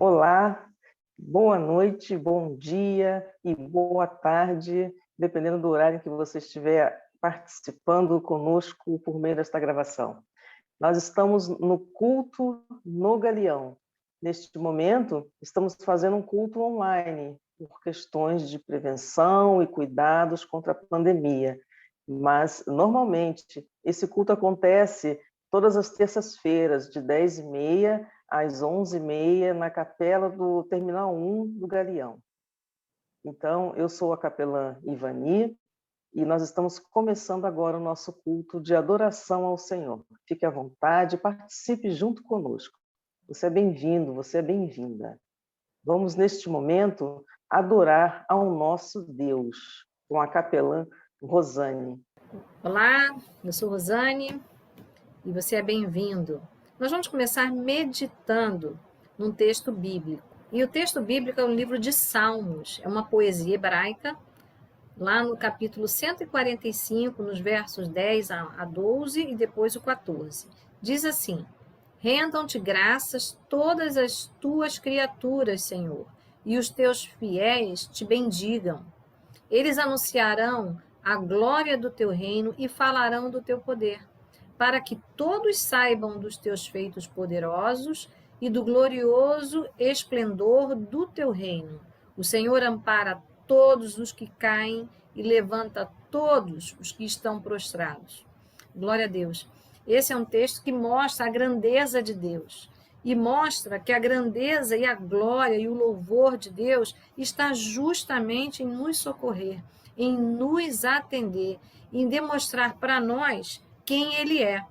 Olá, boa noite, bom dia e boa tarde, dependendo do horário em que você estiver participando conosco por meio desta gravação. Nós estamos no culto no Galeão. Neste momento, estamos fazendo um culto online, por questões de prevenção e cuidados contra a pandemia. Mas, normalmente, esse culto acontece todas as terças-feiras, de 10h30 às 11h30, na capela do Terminal 1 do Galeão. Então, eu sou a capelã Ivani, e nós estamos começando agora o nosso culto de adoração ao Senhor. Fique à vontade, participe junto conosco. Você é bem-vindo, você é bem-vinda. Vamos, neste momento, adorar ao nosso Deus, com a capelã Rosane. Olá, eu sou Rosane e você é bem-vindo. Nós vamos começar meditando num texto bíblico. E o texto bíblico é um livro de Salmos, é uma poesia hebraica, lá no capítulo 145, nos versos 10 a 12 e depois o 14. Diz assim: Rendam-te graças todas as tuas criaturas, Senhor, e os teus fiéis te bendigam. Eles anunciarão a glória do teu reino e falarão do teu poder, para que todos saibam dos teus feitos poderosos e do glorioso esplendor do teu reino. O Senhor ampara todos os que caem e levanta todos os que estão prostrados. Glória a Deus. Esse é um texto que mostra a grandeza de Deus e mostra que a grandeza e a glória e o louvor de Deus está justamente em nos socorrer, em nos atender, em demonstrar para nós quem Ele é.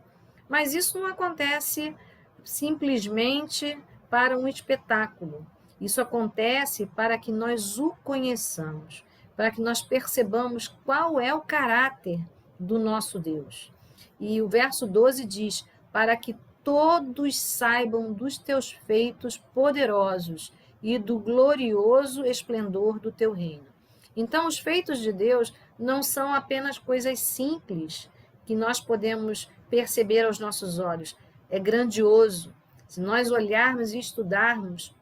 Mas isso não acontece simplesmente para um espetáculo. Isso acontece para que nós o conheçamos, para que nós percebamos qual é o caráter do nosso Deus. E o verso 12 diz: para que todos saibam dos teus feitos poderosos e do glorioso esplendor do teu reino. Então, os feitos de Deus não são apenas coisas simples que nós podemos perceber aos nossos olhos. É grandioso. Se nós olharmos e estudarmos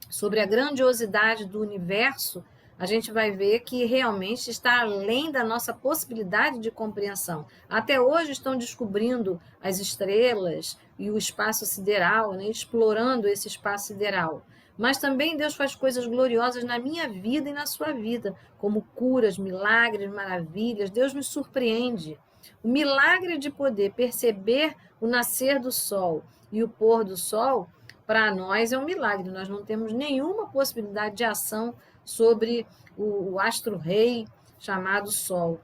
sobre a grandiosidade do universo, a gente vai ver que realmente está além da nossa possibilidade de compreensão. Até hoje estão descobrindo as estrelas e o espaço sideral, né? Explorando esse espaço sideral. Mas também Deus faz coisas gloriosas na minha vida e na sua vida, como curas, milagres, maravilhas. Deus nos surpreende. O milagre de poder perceber o nascer do sol e o pôr do sol, para nós é um milagre. Nós não temos nenhuma possibilidade de ação sobre o astro-rei chamado Sol.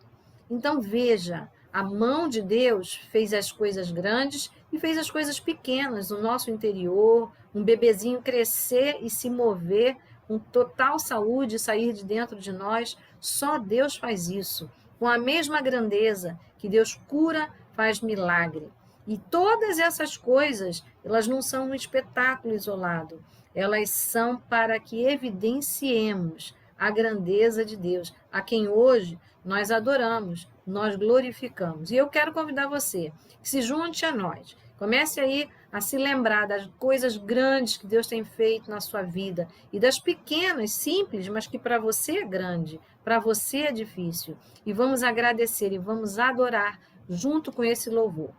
Então, veja, a mão de Deus fez as coisas grandes e fez as coisas pequenas no nosso interior, um bebezinho crescer e se mover com total saúde, sair de dentro de nós. Só Deus faz isso. Com a mesma grandeza que Deus cura, faz milagre. E todas essas coisas, elas não são um espetáculo isolado, elas são para que evidenciemos a grandeza de Deus, a quem hoje nós adoramos, nós glorificamos. E eu quero convidar você que se junte a nós. Comece aí a se lembrar das coisas grandes que Deus tem feito na sua vida e das pequenas, simples, mas que para você é grande, para você é difícil. E vamos agradecer e vamos adorar junto com esse louvor.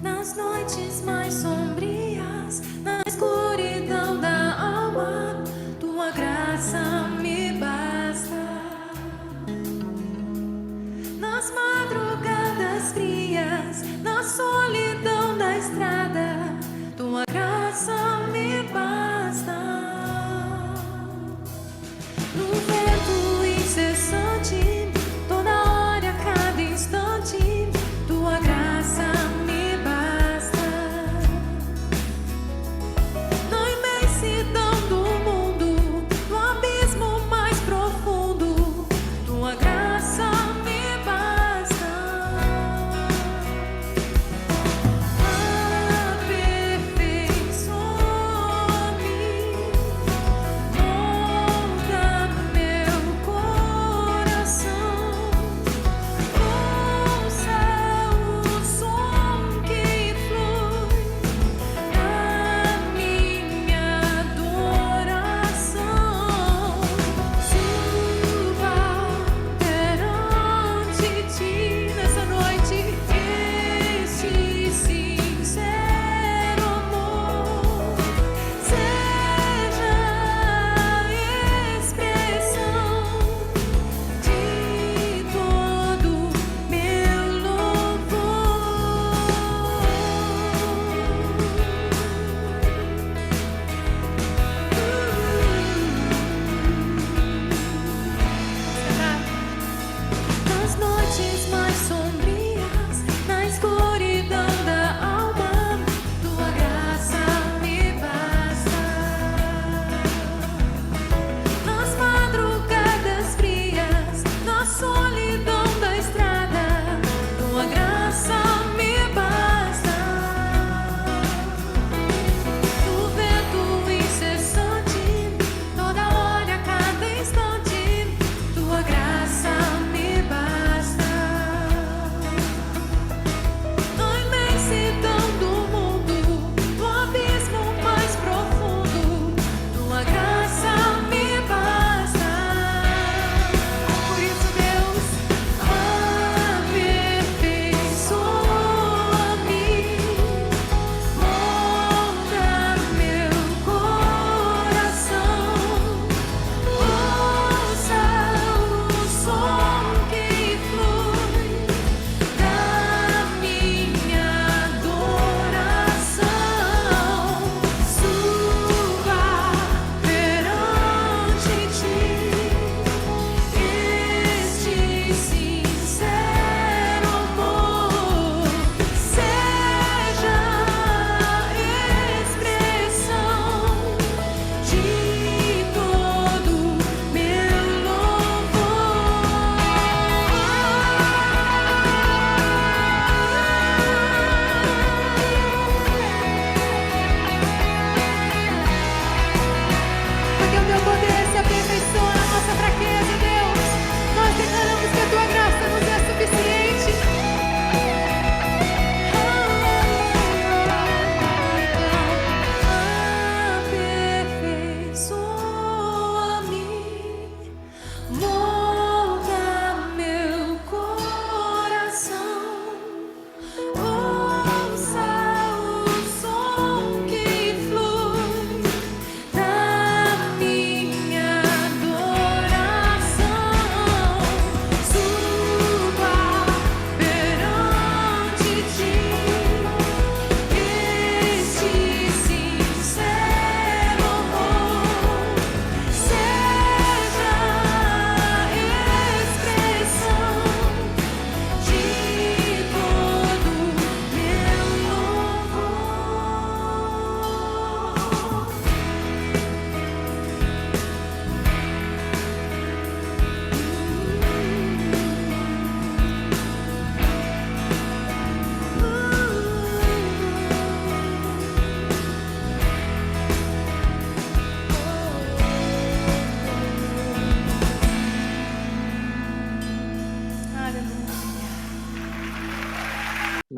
Nas noites mais sombrias, na escuridão da alma, tua graça me bate.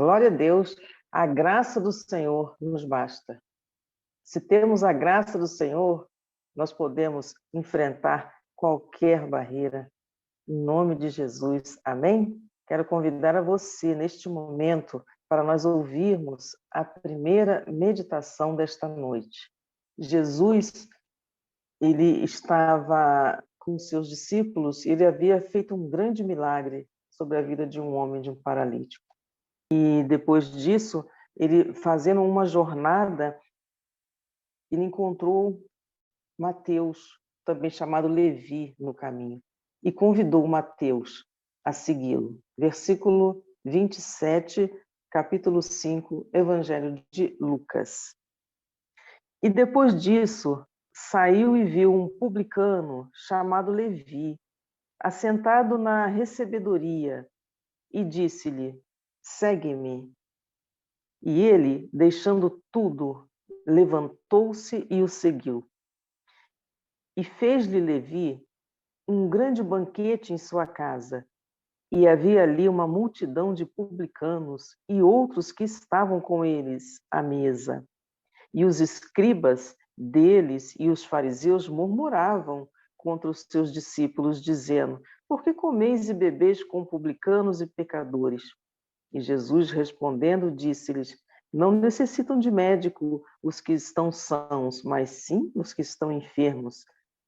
Glória a Deus, a graça do Senhor nos basta. Se temos a graça do Senhor, nós podemos enfrentar qualquer barreira. Em nome de Jesus, amém? Quero convidar a você, neste momento, para nós ouvirmos a primeira meditação desta noite. Jesus, ele estava com seus discípulos, ele havia feito um grande milagre sobre a vida de um homem, de um paralítico. E depois disso, ele fazendo uma jornada, ele encontrou Mateus, também chamado Levi, no caminho, e convidou Mateus a segui-lo. Versículo 27, capítulo 5, Evangelho de Lucas. E depois disso, saiu e viu um publicano chamado Levi, assentado na recebedoria, e disse-lhe: segue-me. E ele, deixando tudo, levantou-se e o seguiu. E fez-lhe Levi um grande banquete em sua casa, e havia ali uma multidão de publicanos e outros que estavam com eles à mesa. E os escribas deles e os fariseus murmuravam contra os seus discípulos, dizendo: por que comeis e bebeis com publicanos e pecadores? E Jesus, respondendo, disse-lhes: não necessitam de médico os que estão sãos, mas sim os que estão enfermos.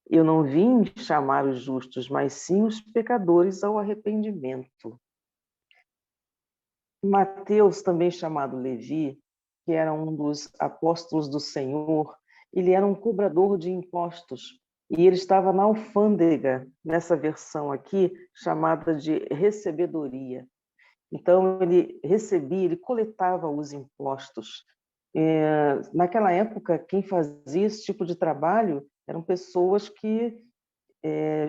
Eu não vim chamar os justos, mas sim os pecadores ao arrependimento. Mateus, também chamado Levi, que era um dos apóstolos do Senhor, ele era um cobrador de impostos, e ele estava na alfândega, nessa versão aqui, chamada de recebedoria. Então, ele recebia, ele coletava os impostos. Naquela época, quem fazia esse tipo de trabalho eram pessoas que,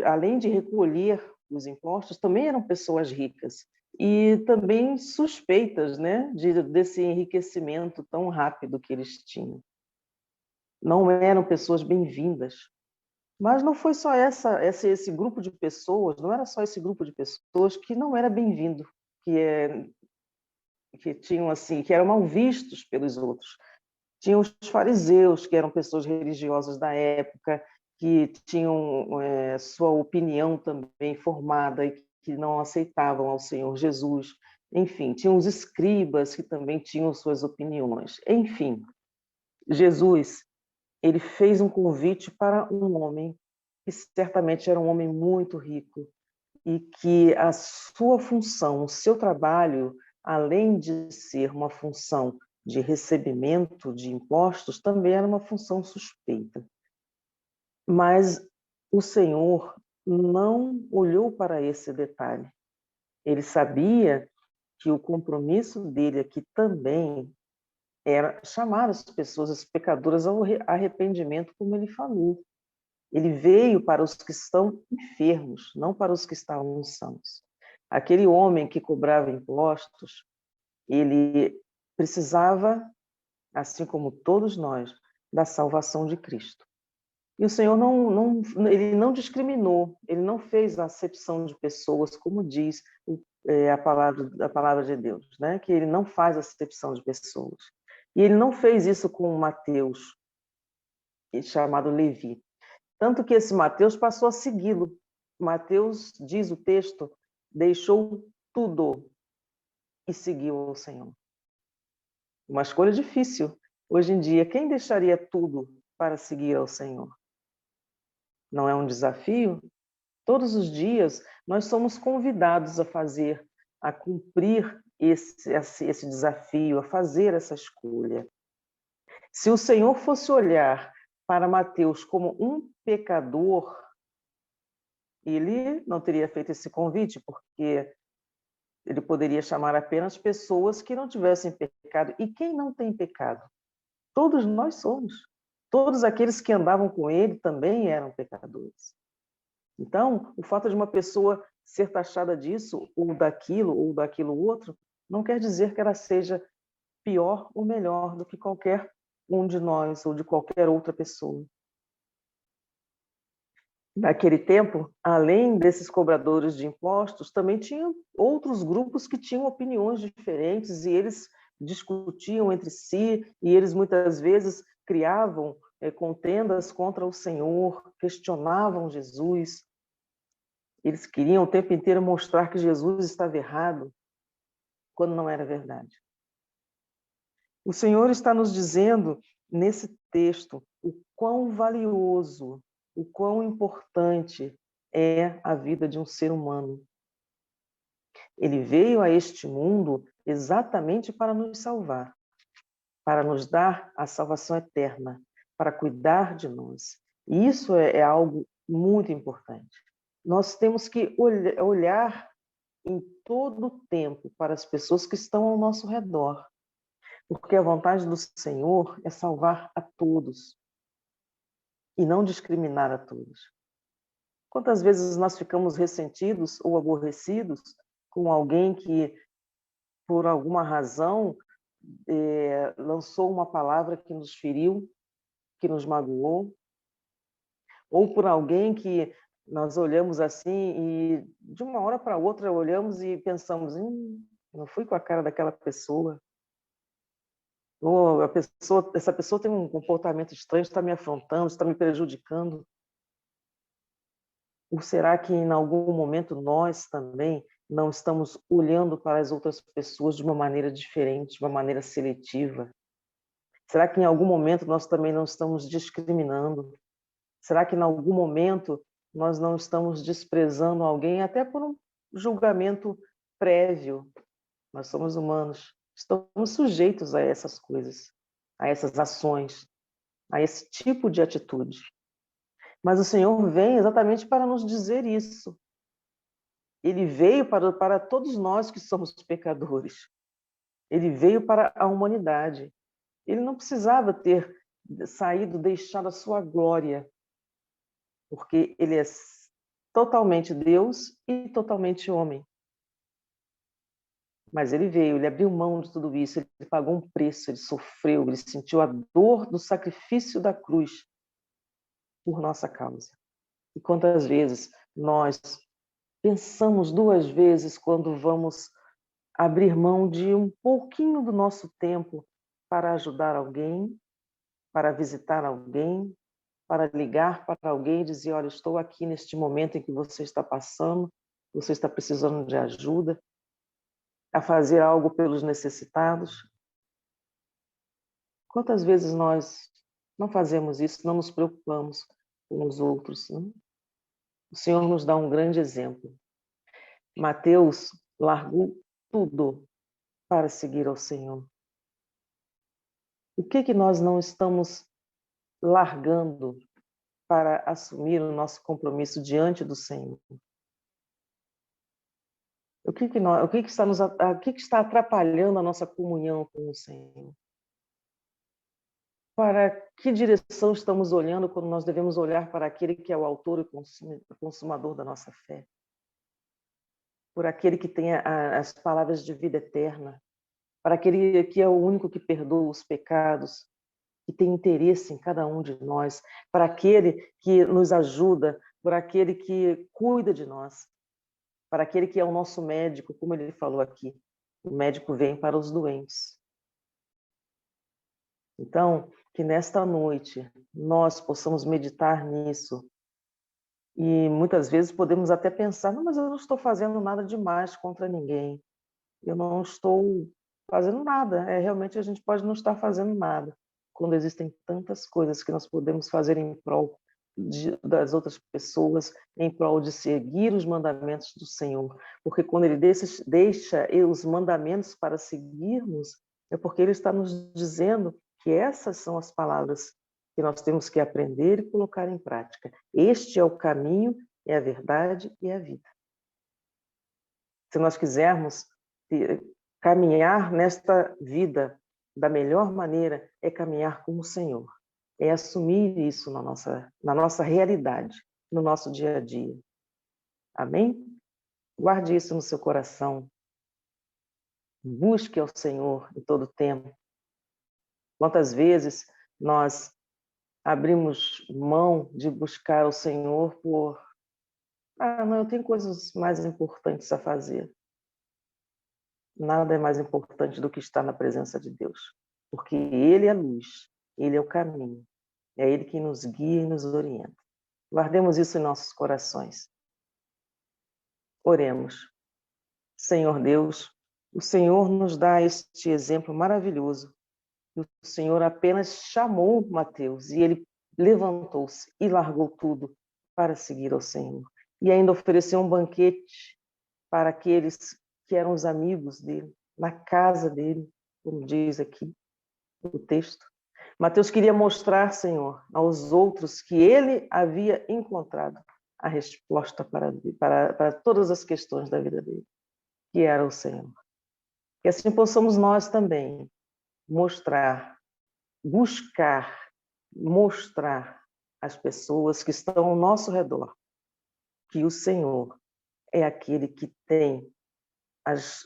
além de recolher os impostos, também eram pessoas ricas e também suspeitas, né, desse enriquecimento tão rápido que eles tinham. Não eram pessoas bem-vindas. Mas não foi só esse grupo de pessoas, não era só esse grupo de pessoas que não era bem-vindo, que tinham assim, que eram mal vistos pelos outros. Tinham os fariseus, que eram pessoas religiosas da época, que tinham sua opinião também formada e que não aceitavam ao Senhor Jesus. Enfim, tinham os escribas, que também tinham suas opiniões. Enfim, Jesus, ele fez um convite para um homem que certamente era um homem muito rico e que a sua função, o seu trabalho, além de ser uma função de recebimento de impostos, também era uma função suspeita. Mas o Senhor não olhou para esse detalhe. Ele sabia que o compromisso dele aqui também era chamar as pessoas, as pecadoras, ao arrependimento, como ele falou. Ele veio para os que estão enfermos, não para os que estavam sãos. Aquele homem que cobrava impostos, ele precisava, assim como todos nós, da salvação de Cristo. E o Senhor ele não discriminou, ele não fez acepção de pessoas, como diz a palavra de Deus, né? Que ele não faz acepção de pessoas. E ele não fez isso com Mateus, chamado Levi. Tanto que esse Mateus passou a segui-lo. Mateus, diz o texto, deixou tudo e seguiu o Senhor. Uma escolha difícil. Hoje em dia, quem deixaria tudo para seguir ao Senhor? Não é um desafio? Todos os dias nós somos convidados a fazer, a cumprir esse desafio, a fazer essa escolha. Se o Senhor fosse olhar para Mateus como um pecador, ele não teria feito esse convite, porque ele poderia chamar apenas pessoas que não tivessem pecado. E quem não tem pecado? Todos nós somos. Todos aqueles que andavam com ele também eram pecadores. Então, o fato de uma pessoa ser taxada disso, ou daquilo outro, não quer dizer que ela seja pior ou melhor do que qualquer um de nós ou de qualquer outra pessoa. Naquele tempo, além desses cobradores de impostos, também tinham outros grupos que tinham opiniões diferentes e eles discutiam entre si e eles muitas vezes criavam contendas contra o Senhor, questionavam Jesus. Eles queriam o tempo inteiro mostrar que Jesus estava errado, quando não era verdade. O Senhor está nos dizendo nesse texto o quão valioso, o quão importante é a vida de um ser humano. Ele veio a este mundo exatamente para nos salvar, para nos dar a salvação eterna, para cuidar de nós. E isso é algo muito importante. Nós temos que olhar em todo o tempo para as pessoas que estão ao nosso redor, porque a vontade do Senhor é salvar a todos e não discriminar a todos. Quantas vezes nós ficamos ressentidos ou aborrecidos com alguém que, por alguma razão, lançou uma palavra que nos feriu, que nos magoou, ou por alguém que nós olhamos assim e de uma hora para outra olhamos e pensamos, não fui com a cara daquela pessoa. Ou essa pessoa tem um comportamento estranho, está me afrontando, está me prejudicando. Ou será que em algum momento nós também não estamos olhando para as outras pessoas de uma maneira diferente, de uma maneira seletiva? Será que em algum momento nós também não estamos discriminando? Será que em algum momento nós não estamos desprezando alguém até por um julgamento prévio? Nós somos humanos, estamos sujeitos a essas coisas, a essas ações, a esse tipo de atitude. Mas o Senhor vem exatamente para nos dizer isso. Ele veio para todos nós que somos pecadores. Ele veio para a humanidade. Ele não precisava ter saído, deixado a sua glória, porque ele é totalmente Deus e totalmente homem. Mas ele veio, ele abriu mão de tudo isso, ele pagou um preço, ele sofreu, ele sentiu a dor do sacrifício da cruz por nossa causa. E quantas vezes nós pensamos duas vezes quando vamos abrir mão de um pouquinho do nosso tempo para ajudar alguém, para visitar alguém, para ligar para alguém e dizer, olha, estou aqui neste momento em que você está passando, você está precisando de ajuda, a fazer algo pelos necessitados. Quantas vezes nós não fazemos isso, não nos preocupamos com os outros, não? O Senhor nos dá um grande exemplo. Mateus largou tudo para seguir ao Senhor. O que nós não estamos largando para assumir o nosso compromisso diante do Senhor? O que está atrapalhando a nossa comunhão com o Senhor? Para que direção estamos olhando quando nós devemos olhar para aquele que é o autor e consumador da nossa fé? Por aquele que tem as palavras de vida eterna, para aquele que é o único que perdoa os pecados, que tem interesse em cada um de nós, para aquele que nos ajuda, por aquele que cuida de nós, para aquele que é o nosso médico, como ele falou aqui. O médico vem para os doentes. Então, que nesta noite nós possamos meditar nisso. E muitas vezes podemos até pensar, não, mas eu não estou fazendo nada demais contra ninguém. Eu não estou fazendo nada. Realmente a gente pode não estar fazendo nada, quando existem tantas coisas que nós podemos fazer em prol das outras pessoas, em prol de seguir os mandamentos do Senhor. Porque quando Ele deixa os mandamentos para seguirmos, é porque Ele está nos dizendo que essas são as palavras que nós temos que aprender e colocar em prática. Este é o caminho, é a verdade e a vida. Se nós quisermos caminhar nesta vida da melhor maneira, é caminhar com o Senhor. É assumir isso na nossa realidade, no nosso dia a dia. Amém? Guarde isso no seu coração. Busque ao Senhor em todo tempo. Quantas vezes nós abrimos mão de buscar o Senhor por, não, eu tenho coisas mais importantes a fazer. Nada é mais importante do que estar na presença de Deus, porque Ele é a luz, Ele é o caminho, é Ele que nos guia e nos orienta. Guardemos isso em nossos corações. Oremos. Senhor Deus, o Senhor nos dá este exemplo maravilhoso. O Senhor apenas chamou Mateus e ele levantou-se e largou tudo para seguir ao Senhor. E ainda ofereceu um banquete para aqueles que eram os amigos dele, na casa dele, como diz aqui o texto. Mateus queria mostrar, Senhor, aos outros que ele havia encontrado a resposta para todas as questões da vida dele, que era o Senhor. Que assim possamos nós também mostrar, buscar, mostrar às pessoas que estão ao nosso redor que o Senhor é aquele que tem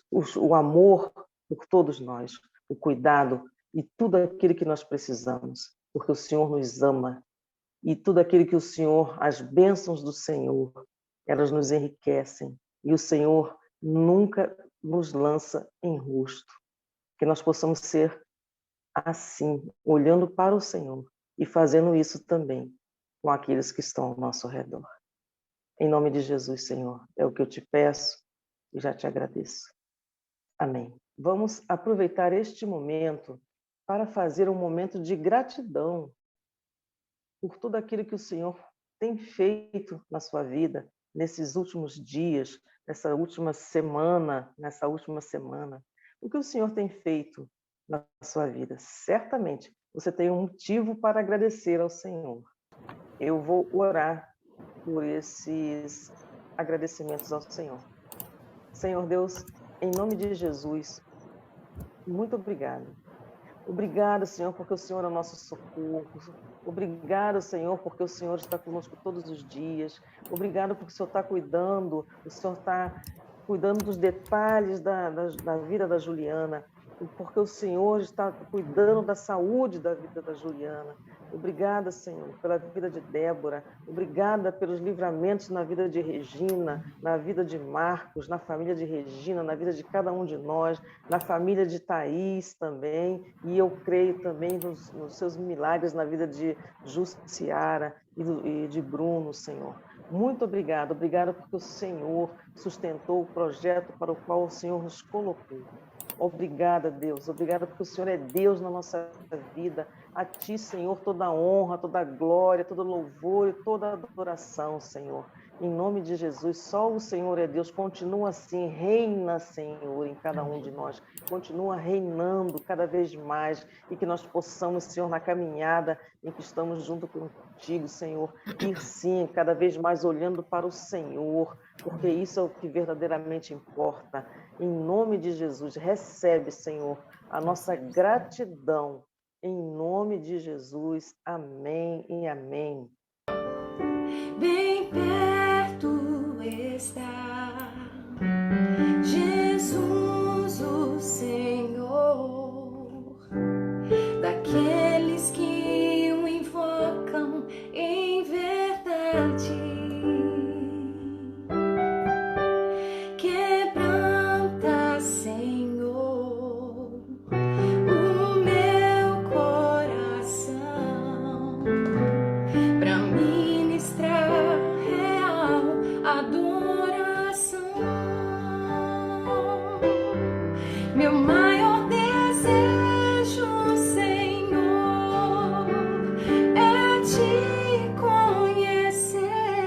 o amor por todos nós, o cuidado e tudo aquilo que nós precisamos, porque o Senhor nos ama e tudo aquilo que o Senhor, as bênçãos do Senhor, elas nos enriquecem e o Senhor nunca nos lança em rosto. Que nós possamos ser assim, olhando para o Senhor e fazendo isso também com aqueles que estão ao nosso redor. Em nome de Jesus, Senhor, é o que eu te peço e já te agradeço. Amém. Vamos aproveitar este momento para fazer um momento de gratidão por tudo aquilo que o Senhor tem feito na sua vida nesses últimos dias, nessa última semana. O que o Senhor tem feito na sua vida? Certamente você tem um motivo para agradecer ao Senhor. Eu vou orar por esses agradecimentos ao Senhor. Senhor Deus, em nome de Jesus, muito obrigado. Obrigado, Senhor, porque o Senhor é o nosso socorro. Obrigado, Senhor, porque o Senhor está conosco todos os dias. Obrigado porque o Senhor está cuidando, dos detalhes da vida da Juliana, porque o Senhor está cuidando da saúde da vida da Juliana. Obrigada, Senhor, pela vida de Débora. Obrigada pelos livramentos na vida de Regina, na vida de Marcos, na família de Regina, na vida de cada um de nós, na família de Thaís também. E eu creio também nos seus milagres na vida de Jussiara e de Bruno, Senhor. Muito obrigada. Obrigada porque o Senhor sustentou o projeto para o qual o Senhor nos colocou. Obrigada, Deus. Obrigada porque o Senhor é Deus na nossa vida. A Ti, Senhor, toda a honra, toda a glória, todo louvor e toda a adoração, Senhor. Em nome de Jesus, só o Senhor é Deus. Continua assim, reina, Senhor, em cada um de nós. Continua reinando cada vez mais e que nós possamos, Senhor, na caminhada em que estamos junto contigo, Senhor, ir sim, cada vez mais olhando para o Senhor, porque isso é o que verdadeiramente importa. Em nome de Jesus, recebe, Senhor, a nossa gratidão. Em nome de Jesus, amém e amém. Bem perto está Jesus, o Senhor, daqueles que o invocam em verdade. Quebranta, Senhor, o meu coração, pra ministrar real adoração. Meu maior desejo, Senhor, é te conhecer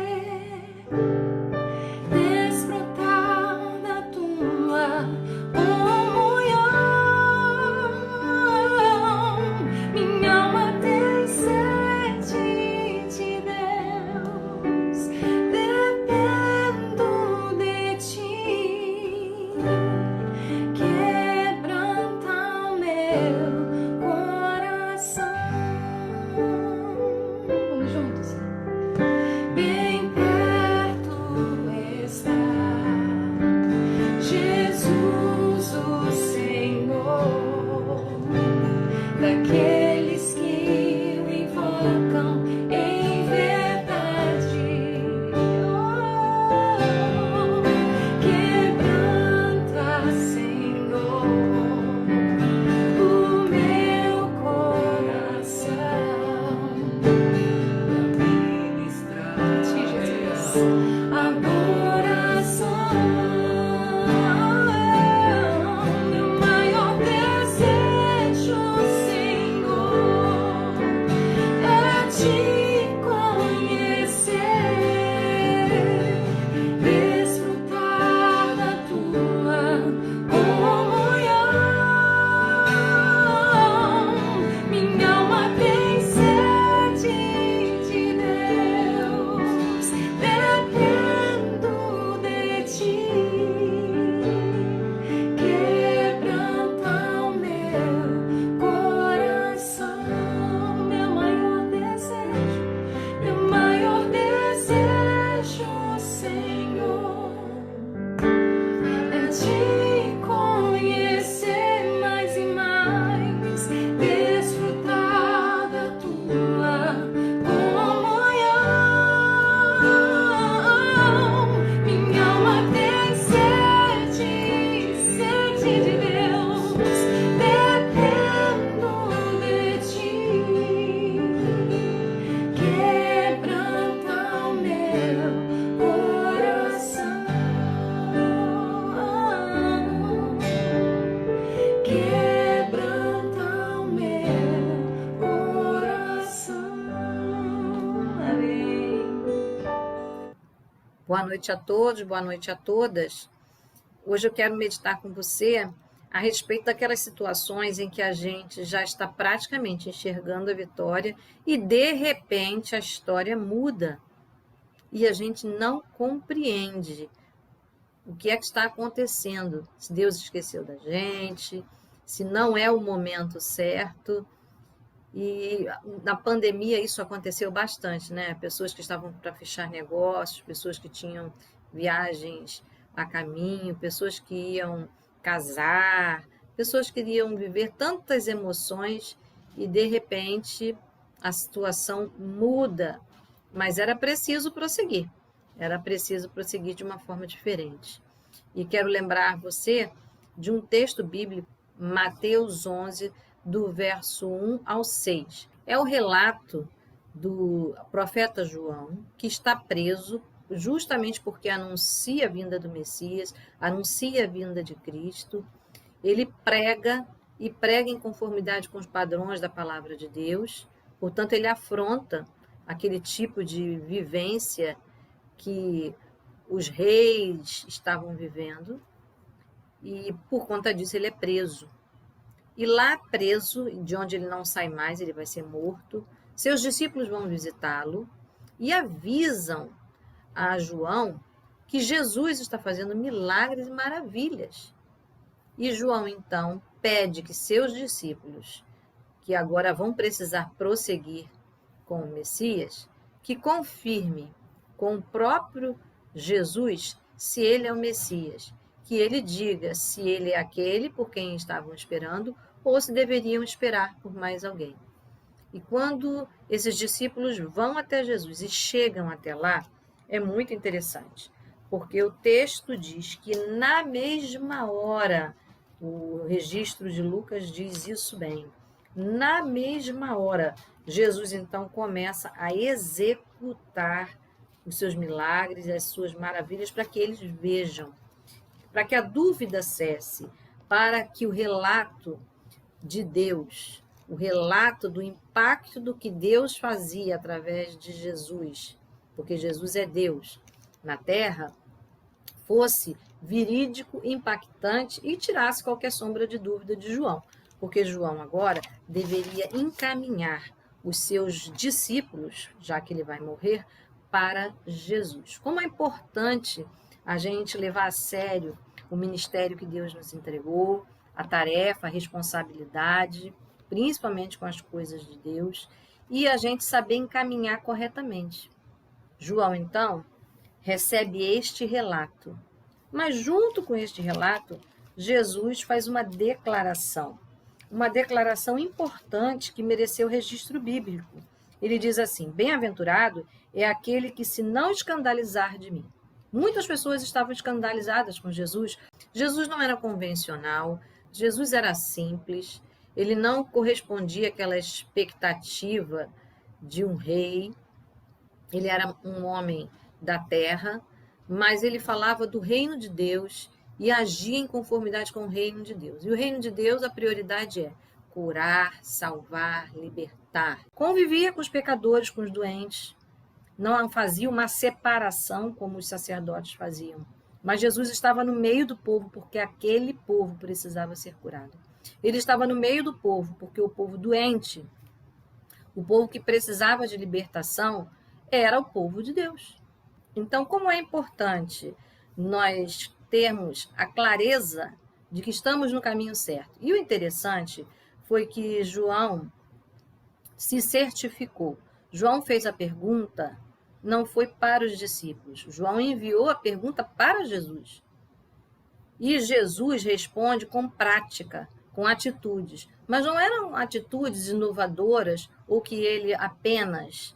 Boa noite a todos, boa noite a todas. Hoje eu quero meditar com você a respeito daquelas situações em que a gente já está praticamente enxergando a vitória e, de repente, a história muda e a gente não compreende o que é que está acontecendo. Se Deus esqueceu da gente, se não é o momento certo. E na pandemia isso aconteceu bastante, né? Pessoas que estavam para fechar negócios, pessoas que tinham viagens a caminho, pessoas que iam casar, pessoas que iriam viver tantas emoções e de repente a situação muda, mas era preciso prosseguir de uma forma diferente. E quero lembrar você de um texto bíblico, Mateus 11, do verso 1 ao 6. É o relato do profeta João, que está preso justamente porque anuncia a vinda do Messias, anuncia a vinda de Cristo. Ele prega e prega em conformidade com os padrões da palavra de Deus. Portanto, ele afronta aquele tipo de vivência que os reis estavam vivendo e, por conta disso, ele é preso. E lá preso, de onde ele não sai mais, ele vai ser morto, seus discípulos vão visitá-lo e avisam a João que Jesus está fazendo milagres e maravilhas. E João, então, pede que seus discípulos, que agora vão precisar prosseguir com o Messias, que confirme com o próprio Jesus se ele é o Messias, que ele diga se ele é aquele por quem estavam esperando ou se deveriam esperar por mais alguém. E quando esses discípulos vão até Jesus e chegam até lá, é muito interessante, porque o texto diz que na mesma hora, o registro de Lucas diz isso bem, na mesma hora, Jesus então começa a executar os seus milagres, as suas maravilhas, para que eles vejam, para que a dúvida cesse, para que o relato de Deus, o relato do impacto do que Deus fazia através de Jesus, porque Jesus é Deus na Terra, fosse verídico, impactante e tirasse qualquer sombra de dúvida de João, porque João agora deveria encaminhar os seus discípulos, já que ele vai morrer, para Jesus. Como é importante a gente levar a sério o ministério que Deus nos entregou, a tarefa, a responsabilidade, principalmente com as coisas de Deus, e a gente saber encaminhar corretamente. João, então, recebe este relato. Mas junto com este relato, Jesus faz uma declaração importante que mereceu registro bíblico. Ele diz assim: bem-aventurado é aquele que se não escandalizar de mim. Muitas pessoas estavam escandalizadas com Jesus. Jesus não era convencional, Jesus era simples, ele não correspondia àquela expectativa de um rei, ele era um homem da terra, mas ele falava do reino de Deus e agia em conformidade com o reino de Deus. E o reino de Deus, a prioridade é curar, salvar, libertar. Convivia com os pecadores, com os doentes, não fazia uma separação como os sacerdotes faziam. Mas Jesus estava no meio do povo porque aquele povo precisava ser curado. Ele estava no meio do povo porque o povo doente, o povo que precisava de libertação, era o povo de Deus. Então, como é importante nós termos a clareza de que estamos no caminho certo. E o interessante foi que João se certificou. João fez a pergunta, não foi para os discípulos. João enviou a pergunta para Jesus. E Jesus responde com prática, com atitudes. Mas não eram atitudes inovadoras ou que ele apenas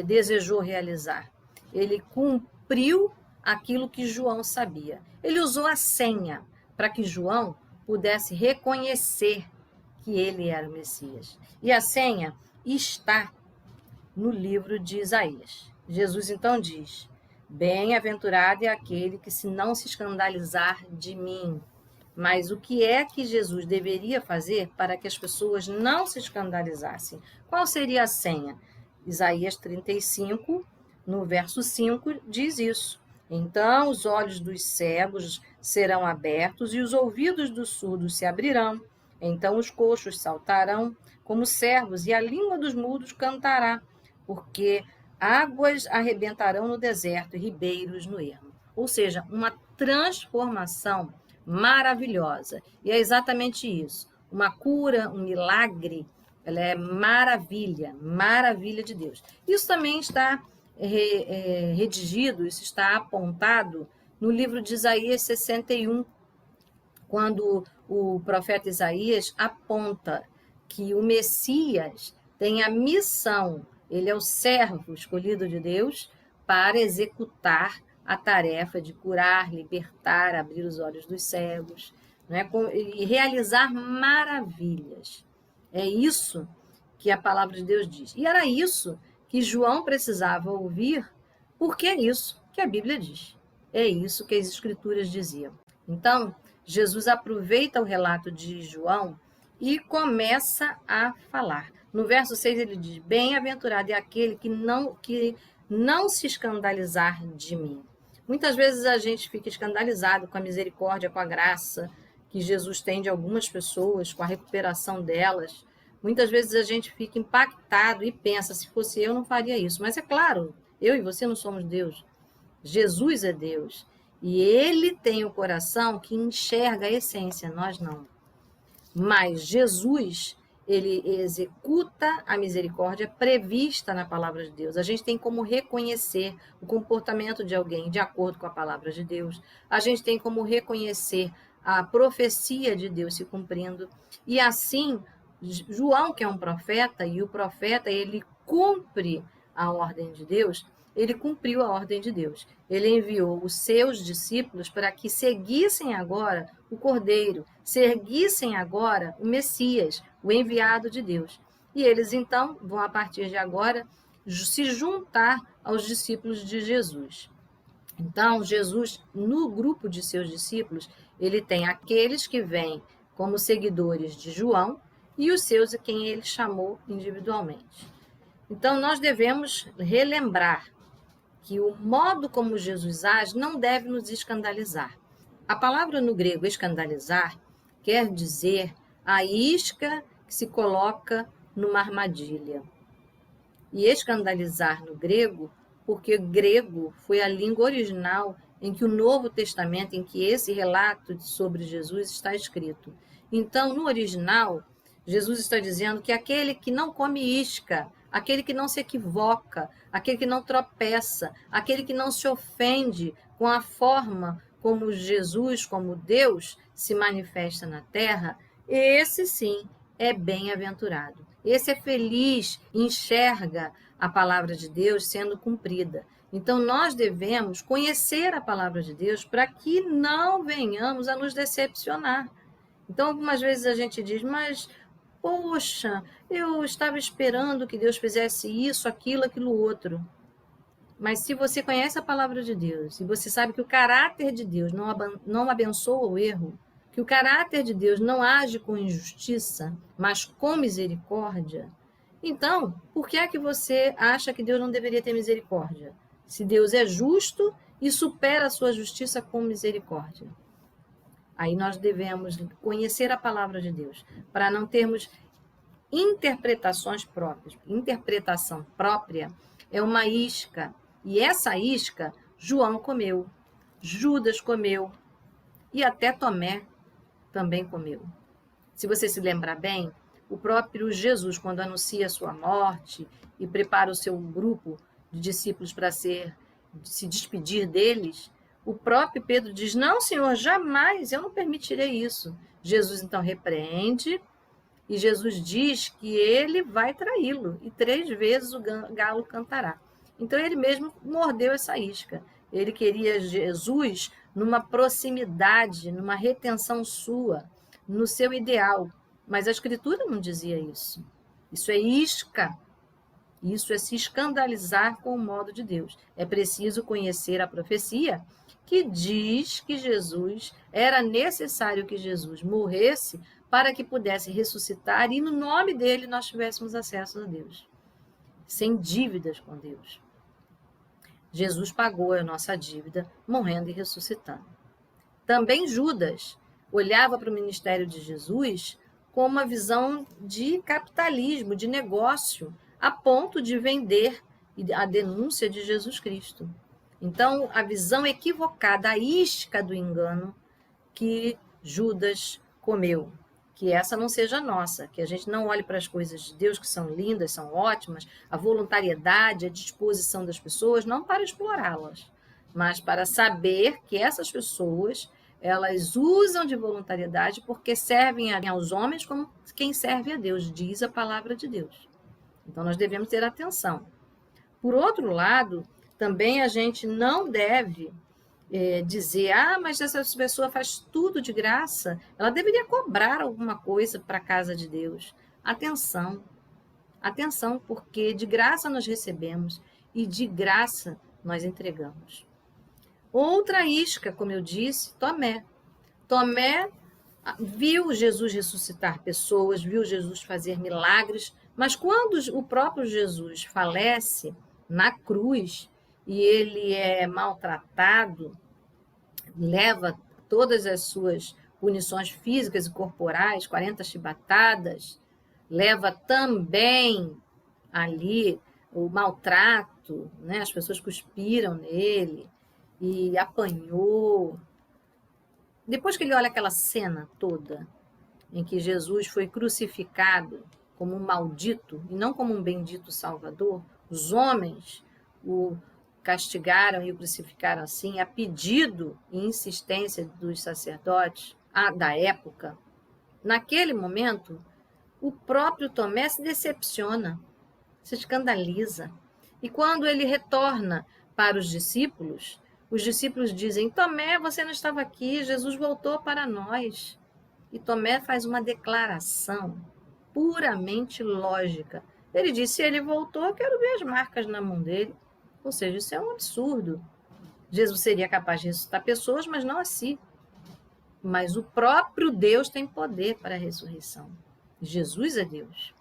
desejou realizar. Ele cumpriu aquilo que João sabia. Ele usou a senha para que João pudesse reconhecer que ele era o Messias. E a senha está no livro de Isaías. Jesus então diz: bem-aventurado é aquele que se não se escandalizar de mim. Mas o que é que Jesus deveria fazer para que as pessoas não se escandalizassem? Qual seria a senha? Isaías 35, no verso 5, diz isso. Então os olhos dos cegos serão abertos e os ouvidos dos surdos se abrirão. Então os coxos saltarão como servos e a língua dos mudos cantará, porque águas arrebentarão no deserto e ribeiros no ermo. Ou seja, uma transformação maravilhosa. E é exatamente isso. Uma cura, um milagre, ela é maravilha, maravilha de Deus. Isso também está redigido, isso está apontado no livro de Isaías 61, quando o profeta Isaías aponta que o Messias tem a missão, ele é o servo escolhido de Deus para executar a tarefa de curar, libertar, abrir os olhos dos cegos, né, e realizar maravilhas. É isso que a palavra de Deus diz. E era isso que João precisava ouvir, porque é isso que a Bíblia diz. É isso que as Escrituras diziam. Então, Jesus aproveita o relato de João e começa a falar. No verso 6 ele diz: bem-aventurado é aquele que não se escandalizar de mim. Muitas vezes a gente fica escandalizado com a misericórdia, com a graça que Jesus tem de algumas pessoas, com a recuperação delas. Muitas vezes a gente fica impactado e pensa, se fosse eu, não faria isso. Mas é claro, eu e você não somos Deus. Jesus é Deus. E ele tem o coração que enxerga a essência, nós não. Mas Jesus, ele executa a misericórdia prevista na palavra de Deus. A gente tem como reconhecer o comportamento de alguém de acordo com a palavra de Deus. A gente tem como reconhecer a profecia de Deus se cumprindo. E assim, João, que é um profeta, e o profeta, ele cumpre a ordem de Deus, ele cumpriu a ordem de Deus. Ele enviou os seus discípulos para que seguissem agora o Cordeiro, seguissem agora o Messias, o enviado de Deus. E eles, então, vão, a partir de agora, se juntar aos discípulos de Jesus. Então, Jesus, no grupo de seus discípulos, ele tem aqueles que vêm como seguidores de João e os seus a quem ele chamou individualmente. Então, nós devemos relembrar que o modo como Jesus age não deve nos escandalizar. A palavra no grego escandalizar quer dizer a isca que se coloca numa armadilha. E escandalizar no grego, porque grego foi a língua original em que o Novo Testamento, em que esse relato sobre Jesus está escrito. Então, no original, Jesus está dizendo que aquele que não come isca, aquele que não se equivoca, aquele que não tropeça, aquele que não se ofende com a forma como Jesus, como Deus, se manifesta na terra, esse sim é bem-aventurado. Esse é feliz, enxerga a palavra de Deus sendo cumprida. Então, nós devemos conhecer a palavra de Deus para que não venhamos a nos decepcionar. Então, algumas vezes a gente diz, mas, poxa, eu estava esperando que Deus fizesse isso, aquilo outro. Mas se você conhece a palavra de Deus e você sabe que o caráter de Deus não abençoa o erro, que o caráter de Deus não age com injustiça, mas com misericórdia, então, por que é que você acha que Deus não deveria ter misericórdia? Se Deus é justo e supera a sua justiça com misericórdia. Aí nós devemos conhecer a palavra de Deus, para não termos interpretações próprias. Interpretação própria é uma isca, e essa isca João comeu, Judas comeu, e até Tomé também comeu. Se você se lembrar bem, o próprio Jesus, quando anuncia a sua morte e prepara o seu grupo de discípulos para se despedir deles, o próprio Pedro diz, não, Senhor, jamais, eu não permitirei isso. Jesus, então, repreende, e Jesus diz que ele vai traí-lo, e 3 vezes o galo cantará. Então, ele mesmo mordeu essa isca. Ele queria Jesus numa proximidade, numa retenção sua, no seu ideal. Mas a Escritura não dizia isso. Isso é isca. Isso é se escandalizar com o modo de Deus. É preciso conhecer a profecia que diz que era necessário que Jesus morresse para que pudesse ressuscitar e no nome dele nós tivéssemos acesso a Deus, sem dívidas com Deus. Jesus pagou a nossa dívida, morrendo e ressuscitando. Também Judas olhava para o ministério de Jesus com uma visão de capitalismo, de negócio, a ponto de vender a denúncia de Jesus Cristo. Então, a visão equivocada, a isca do engano que Judas comeu, que essa não seja nossa, que a gente não olhe para as coisas de Deus, que são lindas, são ótimas, a voluntariedade, a disposição das pessoas, não para explorá-las, mas para saber que essas pessoas, elas usam de voluntariedade porque servem aos homens como quem serve a Deus, diz a palavra de Deus. Então, nós devemos ter atenção. Por outro lado, também a gente não deve dizer, mas essa pessoa faz tudo de graça, ela deveria cobrar alguma coisa para a casa de Deus. Atenção, atenção, porque de graça nós recebemos e de graça nós entregamos. Outra isca, como eu disse, Tomé. Tomé viu Jesus ressuscitar pessoas, viu Jesus fazer milagres, mas quando o próprio Jesus falece na cruz e ele é maltratado, leva todas as suas punições físicas e corporais, 40 chibatadas, leva também ali o maltrato, né? As pessoas cuspiram nele e apanhou. Depois que ele olha aquela cena toda, em que Jesus foi crucificado como um maldito e não como um bendito salvador, os homens o castigaram e o crucificaram assim, a pedido e insistência dos sacerdotes da época. Naquele momento, o próprio Tomé se decepciona, se escandaliza. E quando ele retorna para os discípulos dizem, Tomé, você não estava aqui, Jesus voltou para nós. E Tomé faz uma declaração puramente lógica. Ele disse, se ele voltou, eu quero ver as marcas na mão dele. Ou seja, isso é um absurdo. Jesus seria capaz de ressuscitar pessoas, mas não a si. Mas o próprio Deus tem poder para a ressurreição. Jesus é Deus.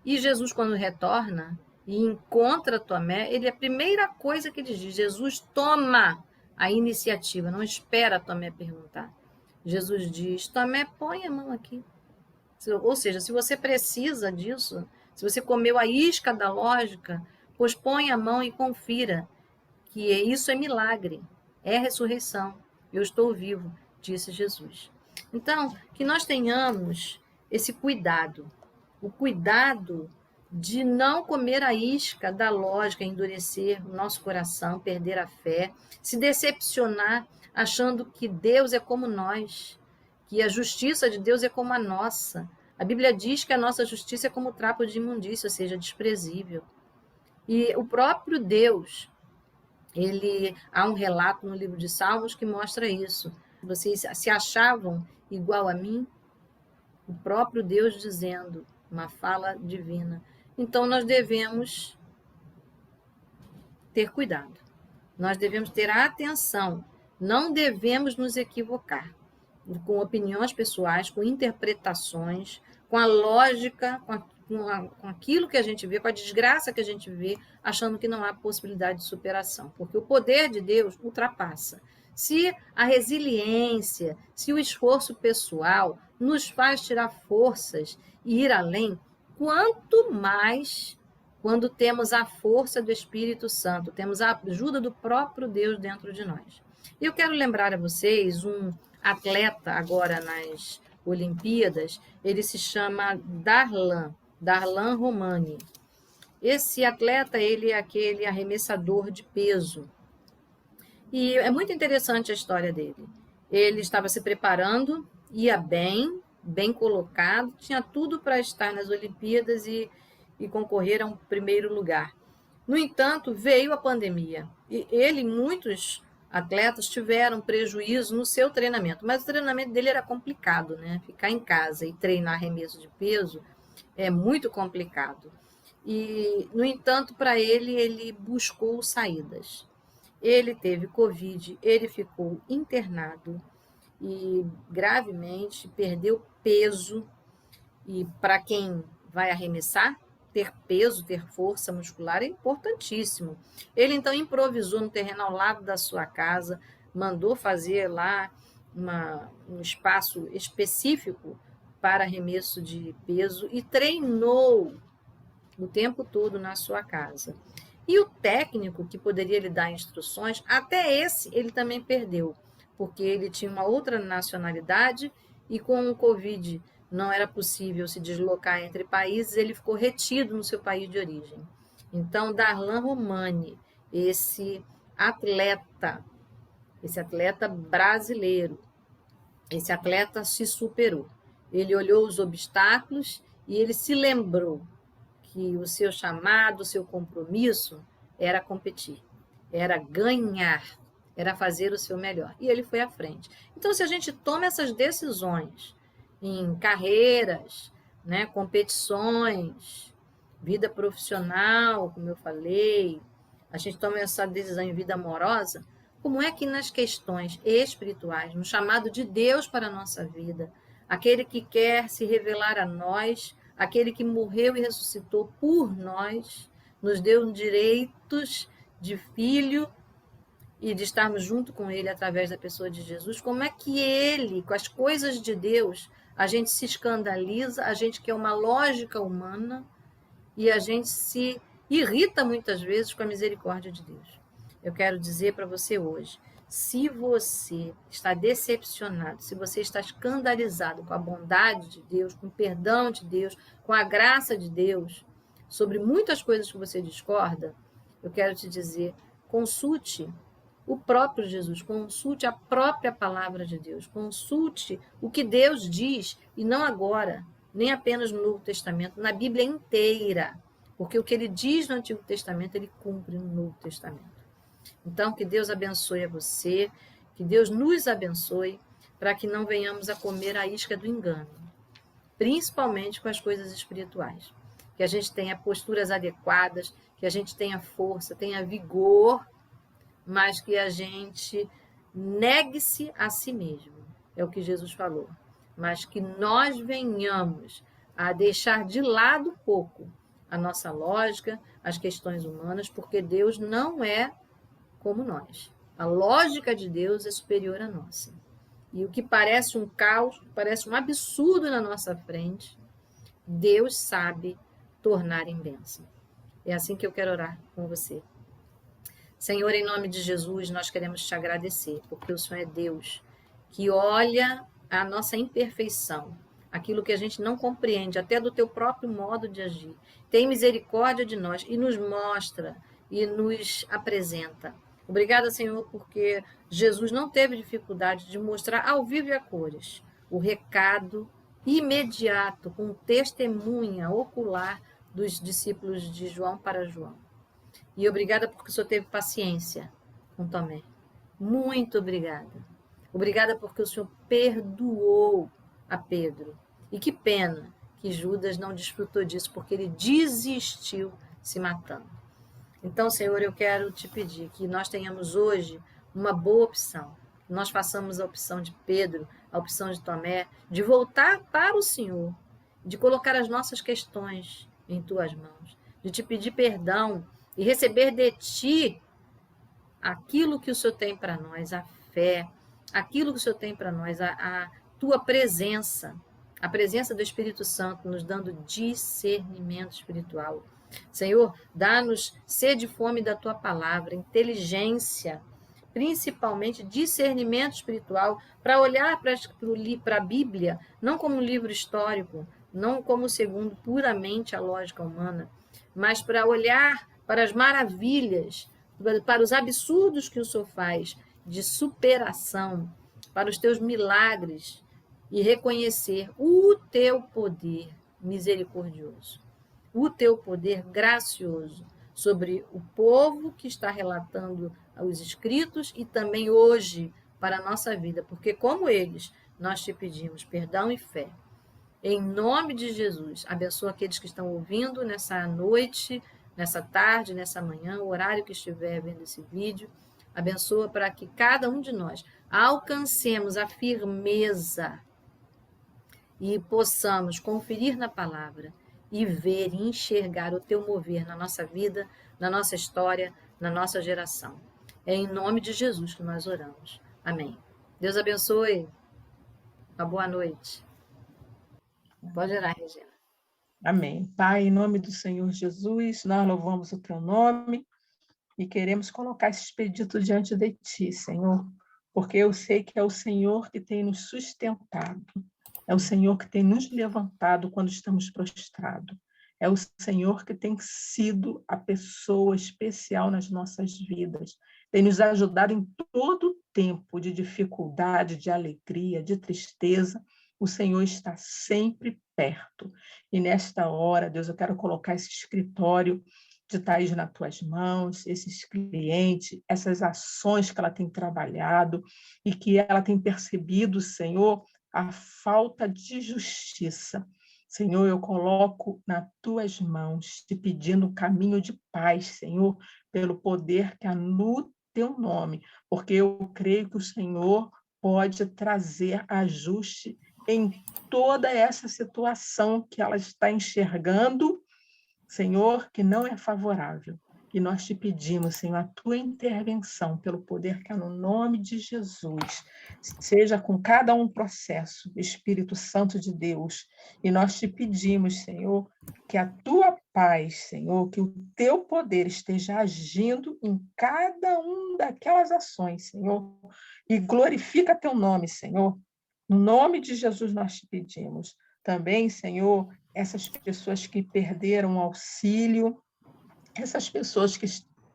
E Jesus, quando retorna e encontra Tomé, a primeira coisa que ele diz, Jesus toma a iniciativa, não espera Tomé perguntar. Jesus diz, Tomé, põe a mão aqui. Ou seja, se você precisa disso, se você comeu a isca da lógica, pois põe a mão e confira que isso é milagre, é ressurreição. Eu estou vivo, disse Jesus. Então, que nós tenhamos esse cuidado, o cuidado de não comer a isca da lógica, endurecer o nosso coração, perder a fé, se decepcionar achando que Deus é como nós, que a justiça de Deus é como a nossa. A Bíblia diz que a nossa justiça é como trapo de imundícia, ou seja, desprezível. E o próprio Deus, há um relato no livro de Salmos que mostra isso. Vocês se achavam igual a mim? O próprio Deus dizendo, uma fala divina. Então, nós devemos ter cuidado. Nós devemos ter atenção. Não devemos nos equivocar com opiniões pessoais, com interpretações, com a lógica, com aquilo que a gente vê, com a desgraça que a gente vê, achando que não há possibilidade de superação. Porque o poder de Deus ultrapassa. Se a resiliência, se o esforço pessoal nos faz tirar forças e ir além, quanto mais quando temos a força do Espírito Santo, temos a ajuda do próprio Deus dentro de nós. E eu quero lembrar a vocês um atleta agora nas Olimpíadas, ele se chama Darlan Romani. Esse atleta, ele é aquele arremessador de peso. E é muito interessante a história dele. Ele estava se preparando, ia bem colocado, tinha tudo para estar nas Olimpíadas e concorrer a um primeiro lugar. No entanto, veio a pandemia. E muitos atletas tiveram prejuízo no seu treinamento, mas o treinamento dele era complicado, né? Ficar em casa e treinar arremesso de peso é muito complicado. E, no entanto, para ele buscou saídas. Ele teve Covid, ele ficou internado e gravemente perdeu peso. E para quem vai arremessar, ter peso, ter força muscular é importantíssimo. Ele então improvisou no terreno ao lado da sua casa, mandou fazer lá um espaço específico para arremesso de peso e treinou o tempo todo na sua casa. E o técnico que poderia lhe dar instruções, até esse ele também perdeu, porque ele tinha uma outra nacionalidade e com o Covid não era possível se deslocar entre países, ele ficou retido no seu país de origem. Então, Darlan Romani, esse atleta brasileiro, esse atleta se superou. Ele olhou os obstáculos e ele se lembrou que o seu chamado, o seu compromisso era competir, era ganhar, era fazer o seu melhor. E ele foi à frente. Então, se a gente toma essas decisões em carreiras, né, competições, vida profissional, como eu falei, a gente toma essa decisão em vida amorosa, como é que nas questões espirituais, no chamado de Deus para a nossa vida, aquele que quer se revelar a nós, aquele que morreu e ressuscitou por nós, nos deu direitos de filho e de estarmos junto com ele através da pessoa de Jesus, como é que ele, com as coisas de Deus, a gente se escandaliza, a gente quer uma lógica humana e a gente se irrita muitas vezes com a misericórdia de Deus. Eu quero dizer para você hoje, se você está decepcionado, se você está escandalizado com a bondade de Deus, com o perdão de Deus, com a graça de Deus, sobre muitas coisas que você discorda, eu quero te dizer, consulte o próprio Jesus, consulte a própria palavra de Deus, consulte o que Deus diz, e não agora, nem apenas no Novo Testamento, na Bíblia inteira, porque o que ele diz no Antigo Testamento, ele cumpre no Novo Testamento. Então, que Deus abençoe a você, que Deus nos abençoe, para que não venhamos a comer a isca do engano, principalmente com as coisas espirituais. Que a gente tenha posturas adequadas, que a gente tenha força, tenha vigor, mas que a gente negue-se a si mesmo. É o que Jesus falou. Mas que nós venhamos a deixar de lado um pouco a nossa lógica, as questões humanas, porque Deus não é como nós. A lógica de Deus é superior à nossa. E o que parece um caos, parece um absurdo na nossa frente, Deus sabe tornar em bênção. É assim que eu quero orar com você. Senhor, em nome de Jesus, nós queremos te agradecer, porque o Senhor é Deus que olha a nossa imperfeição, aquilo que a gente não compreende, até do teu próprio modo de agir. Tem misericórdia de nós e nos mostra e nos apresenta. Obrigada, Senhor, porque Jesus não teve dificuldade de mostrar ao vivo e a cores o recado imediato, com testemunha ocular dos discípulos de João para João. E obrigada porque o Senhor teve paciência com Tomé. Muito obrigada. Obrigada porque o Senhor perdoou a Pedro. E que pena que Judas não desfrutou disso, porque ele desistiu se matando. Então, Senhor, eu quero te pedir que nós tenhamos hoje uma boa opção. Que nós façamos a opção de Pedro, a opção de Tomé, de voltar para o Senhor, de colocar as nossas questões em tuas mãos, de te pedir perdão e receber de ti aquilo que o Senhor tem para nós, a fé, aquilo que o Senhor tem para nós, a tua presença, a presença do Espírito Santo nos dando discernimento espiritual. Senhor, dá-nos sede e fome da tua palavra, inteligência, principalmente discernimento espiritual, para olhar para a Bíblia, não como um livro histórico, não como segundo puramente a lógica humana, mas para olhar para as maravilhas, para os absurdos que o Senhor faz, de superação, para os teus milagres, e reconhecer o teu poder misericordioso, o teu poder gracioso sobre o povo que está relatando os escritos e também hoje para a nossa vida, porque como eles, nós te pedimos perdão e fé. Em nome de Jesus, abençoa aqueles que estão ouvindo nessa noite, nessa tarde, nessa manhã, o horário que estiver vendo esse vídeo. Abençoa para que cada um de nós alcancemos a firmeza e possamos conferir na palavra e ver e enxergar o teu mover na nossa vida, na nossa história, na nossa geração. É em nome de Jesus que nós oramos. Amém. Deus abençoe. Uma boa noite. Pode orar, Regina. Amém. Pai, em nome do Senhor Jesus, nós louvamos o teu nome e queremos colocar esse expedito diante de ti, Senhor, porque eu sei que é o Senhor que tem nos sustentado, é o Senhor que tem nos levantado quando estamos prostrados, é o Senhor que tem sido a pessoa especial nas nossas vidas, tem nos ajudado em todo tempo de dificuldade, de alegria, de tristeza. O Senhor está sempre perto. E nesta hora, Deus, eu quero colocar esse escritório de Thaís nas tuas mãos, esses clientes, essas ações que ela tem trabalhado e que ela tem percebido, Senhor, a falta de justiça. Senhor, eu coloco nas tuas mãos, te pedindo um caminho de paz, Senhor, pelo poder que há no teu nome, porque eu creio que o Senhor pode trazer ajuste em toda essa situação que ela está enxergando, Senhor, que não é favorável. E nós te pedimos, Senhor, a tua intervenção pelo poder que há no nome de Jesus. Seja com cada um processo, Espírito Santo de Deus. E nós te pedimos, Senhor, que a tua paz, Senhor, que o teu poder esteja agindo em cada uma daquelas ações, Senhor. E glorifica teu nome, Senhor. No nome de Jesus nós te pedimos. Também, Senhor, essas pessoas que perderam o auxílio, essas pessoas que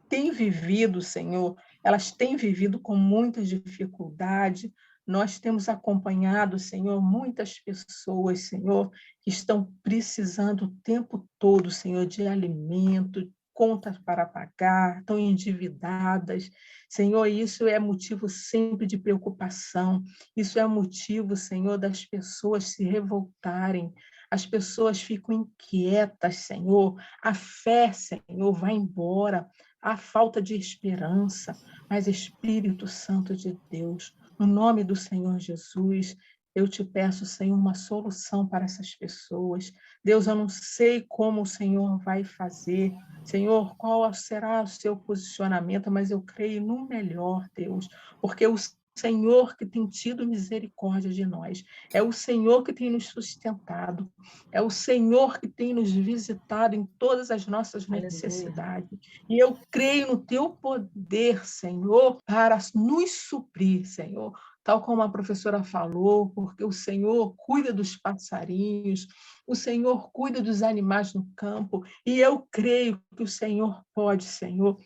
têm vivido, Senhor, elas têm vivido com muita dificuldade. Nós temos acompanhado, Senhor, muitas pessoas, Senhor, que estão precisando o tempo todo, Senhor, de alimento, contas para pagar, estão endividadas. Senhor, isso é motivo sempre de preocupação, isso é motivo, Senhor, das pessoas se revoltarem, as pessoas ficam inquietas, Senhor, a fé, Senhor, vai embora, a falta de esperança, mas Espírito Santo de Deus, no nome do Senhor Jesus, eu te peço, Senhor, uma solução para essas pessoas. Deus, eu não sei como o Senhor vai fazer, Senhor, qual será o seu posicionamento, mas eu creio no melhor, Deus, porque o Senhor que tem tido misericórdia de nós, é o Senhor que tem nos sustentado, é o Senhor que tem nos visitado em todas as nossas necessidades. E eu creio no teu poder, Senhor, para nos suprir, Senhor, tal como a professora falou, porque o Senhor cuida dos passarinhos, o Senhor cuida dos animais no campo, e eu creio que o Senhor pode, Senhor,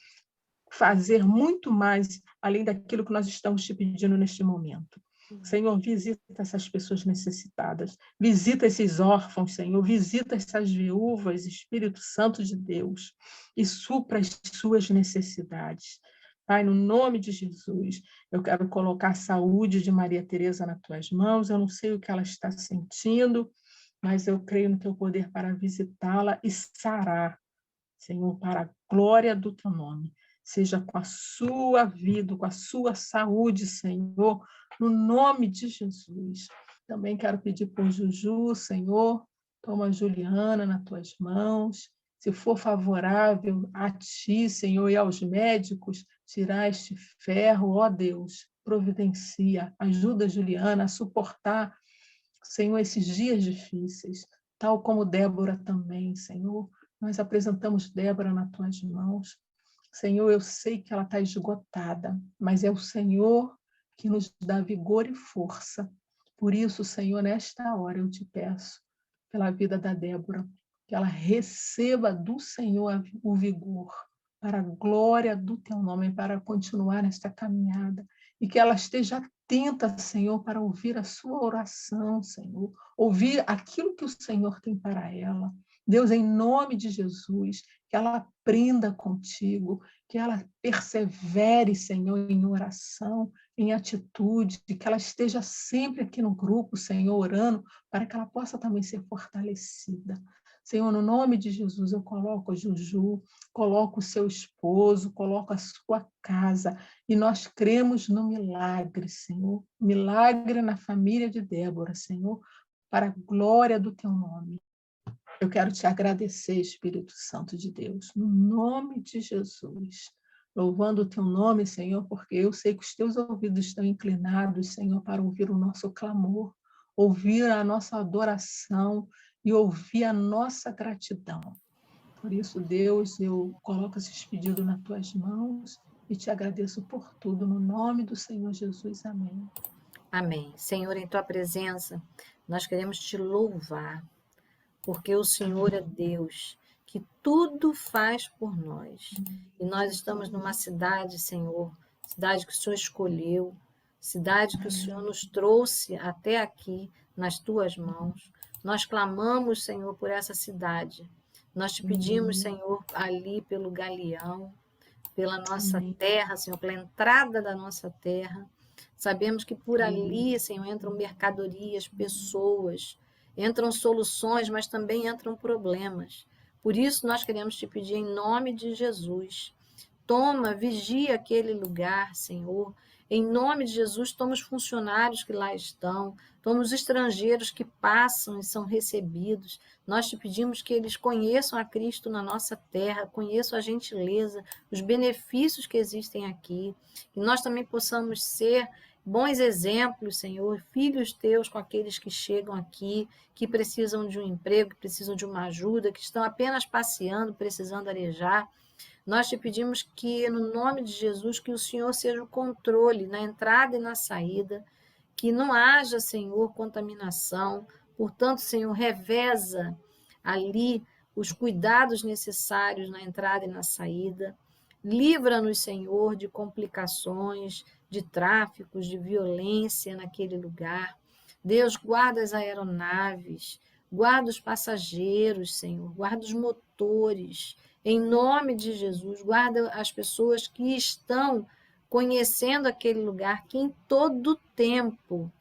fazer muito mais além daquilo que nós estamos te pedindo neste momento. Senhor, visita essas pessoas necessitadas, visita esses órfãos, Senhor, visita essas viúvas, Espírito Santo de Deus, e supra as suas necessidades. Pai, no nome de Jesus, eu quero colocar a saúde de Maria Tereza nas tuas mãos, eu não sei o que ela está sentindo, mas eu creio no teu poder para visitá-la e sarar, Senhor, para a glória do teu nome. Seja com a sua vida, com a sua saúde, Senhor, no nome de Jesus. Também quero pedir por Juju, Senhor, toma a Juliana nas tuas mãos. Se for favorável a ti, Senhor, e aos médicos, tirar este ferro, ó Deus, providencia, ajuda a Juliana a suportar, Senhor, esses dias difíceis, tal como Débora também, Senhor. Nós apresentamos Débora nas tuas mãos. Senhor, eu sei que ela está esgotada, mas é o Senhor que nos dá vigor e força. Por isso, Senhor, nesta hora eu te peço, pela vida da Débora, que ela receba do Senhor o vigor, para a glória do teu nome, para continuar nesta caminhada, e que ela esteja atenta, Senhor, para ouvir a sua oração, Senhor, ouvir aquilo que o Senhor tem para ela. Deus, em nome de Jesus, que ela aprenda contigo, que ela persevere, Senhor, em oração, em atitude, que ela esteja sempre aqui no grupo, Senhor, orando, para que ela possa também ser fortalecida. Senhor, no nome de Jesus, eu coloco a Juju, coloco o seu esposo, coloco a sua casa, e nós cremos no milagre, Senhor, milagre na família de Débora, Senhor, para a glória do teu nome. Eu quero te agradecer, Espírito Santo de Deus, no nome de Jesus. Louvando o teu nome, Senhor, porque eu sei que os teus ouvidos estão inclinados, Senhor, para ouvir o nosso clamor, ouvir a nossa adoração e ouvir a nossa gratidão. Por isso, Deus, eu coloco esses pedidos nas tuas mãos e te agradeço por tudo, no nome do Senhor Jesus. Amém. Amém. Senhor, em tua presença, nós queremos te louvar, porque o Senhor é Deus, que tudo faz por nós. E nós estamos numa cidade, Senhor, cidade que o Senhor escolheu, cidade que o Senhor nos trouxe até aqui, nas tuas mãos. Nós clamamos, Senhor, por essa cidade. Nós te pedimos, Senhor, ali pelo Galeão, pela nossa terra, Senhor, pela entrada da nossa terra. Sabemos que por ali, Senhor, entram mercadorias, pessoas, entram soluções, mas também entram problemas. Por isso, nós queremos te pedir em nome de Jesus. Toma, vigia aquele lugar, Senhor. Em nome de Jesus, toma os funcionários que lá estão, toma os estrangeiros que passam e são recebidos. Nós te pedimos que eles conheçam a Cristo na nossa terra, conheçam a gentileza, os benefícios que existem aqui. E nós também possamos ser bons exemplos, Senhor, filhos teus com aqueles que chegam aqui, que precisam de um emprego, que precisam de uma ajuda, que estão apenas passeando, precisando arejar. Nós te pedimos que, no nome de Jesus, que o Senhor seja o controle na entrada e na saída, que não haja, Senhor, contaminação. Portanto, Senhor, reveza ali os cuidados necessários na entrada e na saída. Livra-nos, Senhor, de complicações, de tráficos, de violência naquele lugar. Deus, guarda as aeronaves, guarda os passageiros, Senhor, guarda os motores. Em nome de Jesus, guarda as pessoas que estão conhecendo aquele lugar, que em todo tempo,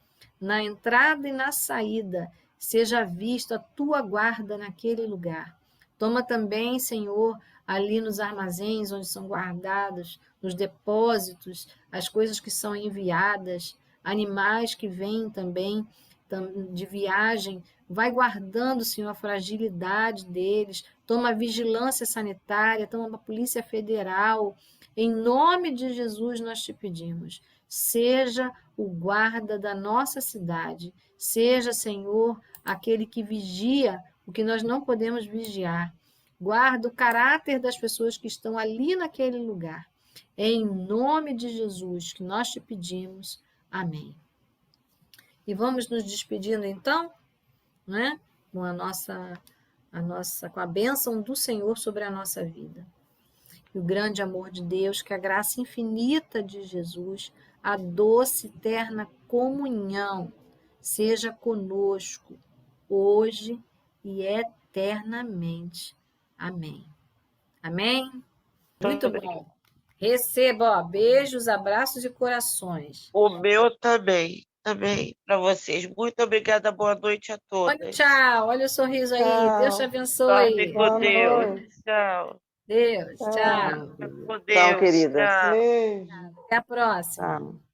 na entrada e na saída, seja vista a tua guarda naquele lugar. Toma também, Senhor, ali nos armazéns onde são guardados, nos depósitos, as coisas que são enviadas, animais que vêm também de viagem, vai guardando, Senhor, a fragilidade deles, toma a vigilância sanitária, toma a Polícia Federal. Em nome de Jesus nós te pedimos, seja o guarda da nossa cidade, seja, Senhor, aquele que vigia o que nós não podemos vigiar. Guarda o caráter das pessoas que estão ali naquele lugar. É em nome de Jesus que nós te pedimos. Amém. E vamos nos despedindo então, né? Com com a bênção do Senhor sobre a nossa vida. E o grande amor de Deus, que a graça infinita de Jesus, a doce e eterna comunhão seja conosco, hoje e eternamente. Amém. Amém? Muito bom. Receba, ó, beijos, abraços e corações. O meu também para vocês. Muito obrigada, boa noite a Olha o todas. tchau, olha o sorriso aí. Tchau. Deus te abençoe. Dorme com Boa Deus. noite. Tchau. Deus, Tchau. tchau. Com Tchau, Deus. querida. Tchau. Beijo. Até a próxima. Tchau.